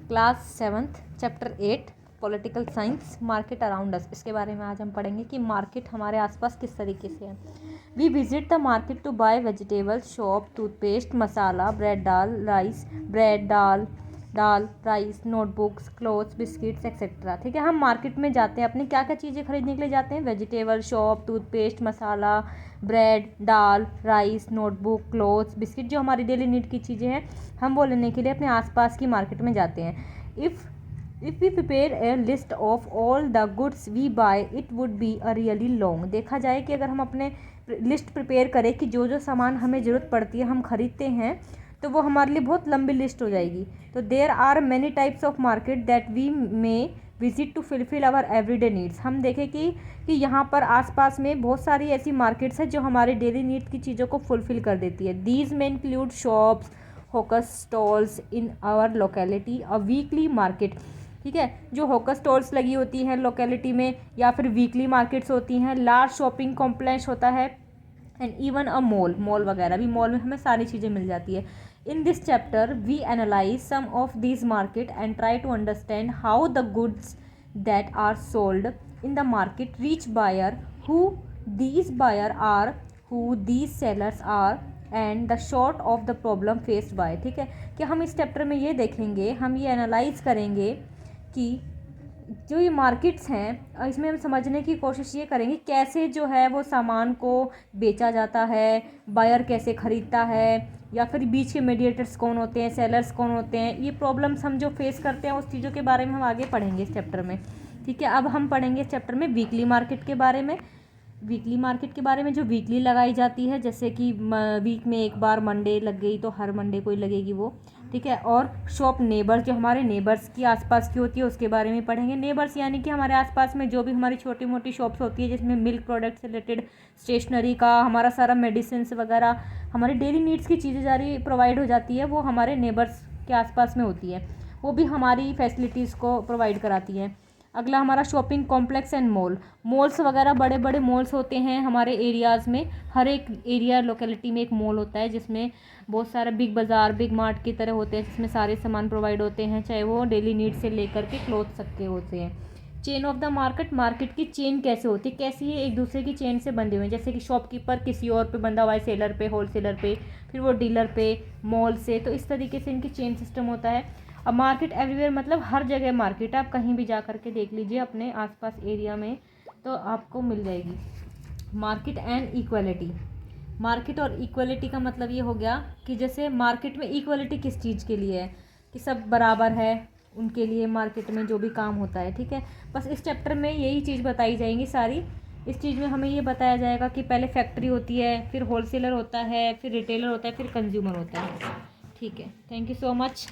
Class 7th chapter 8 political science market around us. इसके बारे में आज हम पढ़ेंगे कि मार्केट हमारे आसपास किस तरीके से है। We visit the market to buy vegetables, shop, toothpaste, masala, bread, dal, rice, notebooks, clothes, biscuits etcetera. ठीक है, हम मार्केट में जाते हैं, अपने क्या क्या चीज़ें खरीदने के लिए जाते हैं। Vegetable, shop, toothpaste, masala, bread, dal, rice, notebook, clothes, biscuit, जो हमारी डेली नीड की चीज़ें हैं, हम वो लेने के लिए अपने आसपास की मार्केट में जाते हैं। If we prepare a list of all the goods we buy it would be a really long. देखा जाए कि अगर हम अपने लिस्ट प्रिपेयर करें कि जो जो सामान हमें ज़रूरत पड़ती है हम खरीदते हैं, तो वो हमारे लिए बहुत लंबी लिस्ट हो जाएगी। तो there are many types of market that we may visit to fulfil our everyday needs. हम देखें कि यहाँ पर आसपास में बहुत सारी ऐसी मार्केट्स हैं जो हमारे डेली नीड की चीज़ों को फुलफिल कर देती है। दीज में include shops, hawker stalls in our locality, a weekly market. ठीक है, जो हॉकर स्टॉल्स लगी होती हैं लोकेलिटी में, या फिर वीकली मार्केट्स होती हैं, लार्ज शॉपिंग कॉम्प्लेक्स होता है, एंड इवन अ मॉल वगैरह भी। मॉल में हमें सारी चीज़ें मिल जाती है। In this chapter we analyse some of this market and try to understand how the goods that are sold in the market reach buyer, who these buyer are, who these sellers are, and the sort of the problem faced by. ठीक है, कि हम इस chapter में ये देखेंगे, हम ये एनालाइज करेंगे कि जो ये मार्केट्स हैं इसमें हम समझने की कोशिश ये करेंगे कैसे जो है वो सामान को बेचा जाता है, बायर कैसे ख़रीदता है, या फिर बीच के मीडिएटर्स कौन होते हैं, सेलर्स कौन होते हैं। ये प्रॉब्लम्स हम जो फेस करते हैं उस चीज़ों के बारे में हम आगे पढ़ेंगे इस चैप्टर में। ठीक है, अब हम पढ़ेंगे इस चैप्टर में वीकली मार्केट के बारे में। जो वीकली लगाई जाती है, जैसे कि वीक में एक बार मंडे लग गई तो हर मंडे कोई लगेगी वो। ठीक है, और शॉप नेबर्स, जो हमारे नेबर्स की आसपास की होती है उसके बारे में पढ़ेंगे। नेबर्स यानी कि हमारे आसपास में जो भी हमारी छोटी मोटी शॉप्स होती है, जिसमें मिल्क प्रोडक्ट से रिलेटेड, स्टेशनरी का, हमारा सारा मेडिसिन वगैरह, हमारी डेली नीड्स की चीज़ें सारी प्रोवाइड हो जाती है, वो हमारे नेबर्स के आसपास में होती है। वो भी हमारी फैसिलिटीज़ को प्रोवाइड कराती है। अगला हमारा शॉपिंग कॉम्प्लेक्स एंड मॉल्स वगैरह, बड़े बड़े मॉल्स होते हैं हमारे एरियाज़ में। हर एक एरिया लोकेलिटी में एक मॉल होता है जिसमें बहुत सारे बिग बाज़ार, बिग मार्ट की तरह होते हैं, जिसमें सारे सामान प्रोवाइड होते हैं, चाहे वो डेली नीड से लेकर के क्लोथ तक के होते हैं। चेन ऑफ द मार्केट की चेन कैसे होती है, कैसी ये एक दूसरे की चेन से बंधे हुए हैं। जैसे कि शॉपकीपर किसी और पे बंधा हुआ है, सेलर पे, होलसेलर पे, फिर वो डीलर पे, मॉल से। तो इस तरीके से इनकी चेन सिस्टम होता है। अब मार्केट एवरीवेयर मतलब हर जगह मार्केट है, आप कहीं भी जा करके देख लीजिए अपने आसपास एरिया में तो आपको मिल जाएगी। Market and equality. मार्केट और इक्वलिटी का मतलब ये हो गया कि जैसे मार्केट में इक्वलिटी किस चीज़ के लिए है, कि सब बराबर है उनके लिए मार्केट में जो भी काम होता है। ठीक है, बस इस चैप्टर में यही चीज़ बताई जाएंगी सारी। इस चीज़ में हमें ये बताया जाएगा कि पहले फैक्ट्री होती है, फिर होलसेलर होता है, फिर रिटेलर होता है, फिर कंज्यूमर होता है। ठीक है, थैंक यू सो मच।